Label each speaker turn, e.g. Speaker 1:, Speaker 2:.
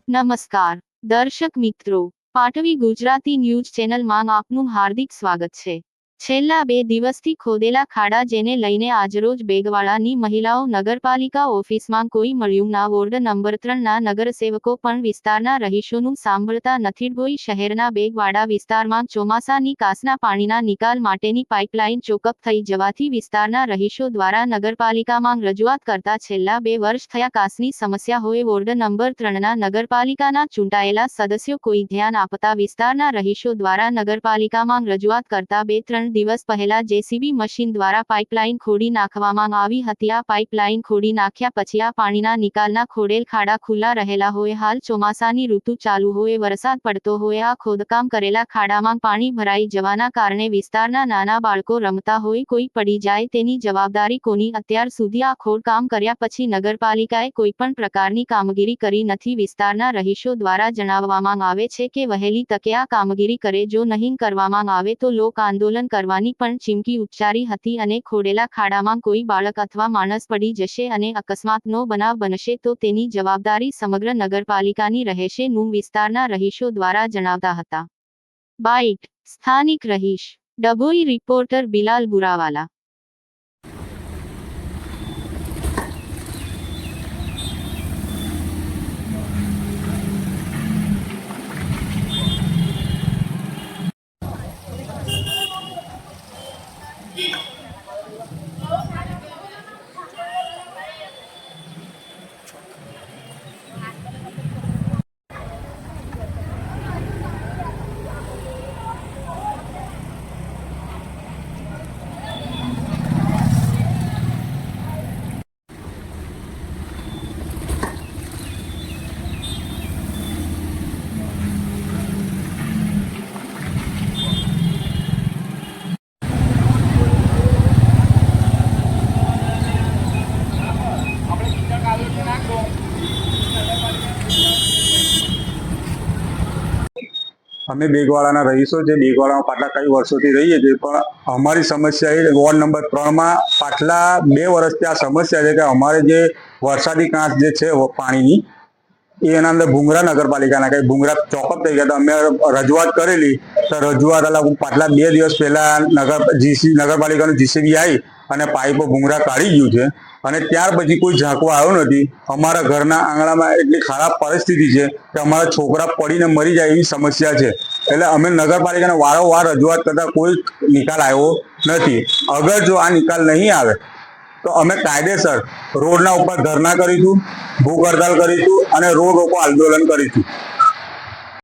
Speaker 1: નમસ્કાર દર્શક મિત્રો, પાટવી ગુજરાતી ન્યૂઝ ચેનલમાં આપનું હાર્દિક સ્વાગત છે। છેલ્લા 2 દિવસથી ખોદેલા ખાડા જેને લઈને આજરોજ બેગવાડાની મહિલાઓ નગરપાલિકા ઓફિસમાં કોઈ મળ્યું ના વોર્ડ નંબર 3ના નગરસેવકો પણ વિસ્તારના રહીશોનું સાંભળતા નથી। ડભોઈ શહેરના બેગવાડા વિસ્તારમાં ચોમાસાની કાસના પાણીના નિકાલ માટેની પાઇપલાઇન ચોકઅપ થઈ જવાથી વિસ્તારના રહીશો દ્વારા નગરપાલિકામાં રજૂઆત કરતા છેલ્લા 2 વર્ષ થયા કાસની સમસ્યા હોય વોર્ડ નંબર 3ના નગરપાલિકાના ચૂંટાયેલા સદસ્યો કોઈ ધ્યાન આપતા વિસ્તારના રહીશો દ્વારા નગરપાલિકામાં રજૂઆત કરતા 2-3 દિવસ પહેલા જેસીબી મશીન દ્વારા પાઇપલાઇન ખોદી નાખવામાં આવી હતી। આ પાઇપલાઇન ખોદી નાખ્યા પછી આ પાણીના નિકાલના ખોડેલ ખાડા ખુલ્લા રહેલા હોય। હાલ ચોમાસાની ઋતુ ચાલુ હોય, વરસાદ પડતો હોય, આ ખોદકામ કરેલા ખાડામાં પાણી ભરાઈ જવાના કારણે વિસ્તારના નાના બાળકો રમતા હોય, કોઈ પડી જાય તેની જવાબદારી કોની? અત્યાર સુધી આ ખોદકામ કર્યા પછી નગરપાલિકાએ કોઈ પણ પ્રકારની કામગીરી કરી નથી। વિસ્તારના રહીશો દ્વારા જણાવવામાં આવે છે કે વહેલી તકે આ કામગીરી કરે, જો નહીં કરવામાં આવે તો લોક આંદોલન કરવાની પણ ચીમકી ઉચ્ચારી હતી અને ખોડેલા ખાડામાં કોઈ બાળક અથવા માણસ પડી જશે અને અકસ્માતનો બનાવ બનશે તો તેની જવાબદારી સમગ્ર નગરપાલિકાની રહેશે નું વિસ્તારના રહીશો દ્વારા જણાવતા હતા। બાઇટ સ્થાનિક રહીશ ડભોઈ રિપોર્ટર બિલાલ બુરાવાલા।
Speaker 2: અમે બેગવાડાના રહીશો છે। બેગવાડામાં પાટલા કઈ વર્ષોથી રહીએ છીએ, પણ અમારી સમસ્યા એ વોર્ડ નંબર 3માં પાટલા 2 વર્ષથી આ સમસ્યા છે કે અમારે જે વરસાદી કાંસ જે છે પાણીની એના અંદર ભૂંગરા નગરપાલિકાના કઈ ભૂંગરા ચોકઅપ થઈ ગયા, તો અમે રજૂઆત કરેલી। તો રજૂઆત પાટલા 2 દિવસ પહેલા નગરપાલિકાનું જીસીબી આવી અને પાઇપો ભૂંગરા કાઢી ગયું છે અને ત્યાર પછી કોઈ ઝાંકવા આવ્યો નથી। અમારા ઘરના આંગણામાં એટલી ખરાબ પરિસ્થિતિ છે કે અમારા છોકરા પડીને મરી જાય એવી સમસ્યા છે। એટલે અમે નગરપાલિકાને વારંવાર રજૂઆત કરતા કોઈ નિકાલ આવ્યો નથી। અગર જો આ નિકાલ નહીં આવે તો અમે કાયદેસર રોડના ઉપર ધરણા કરીશું, ભૂખ હડતાલ કરીશું અને રોડ રોકો આંદોલન કરીશું।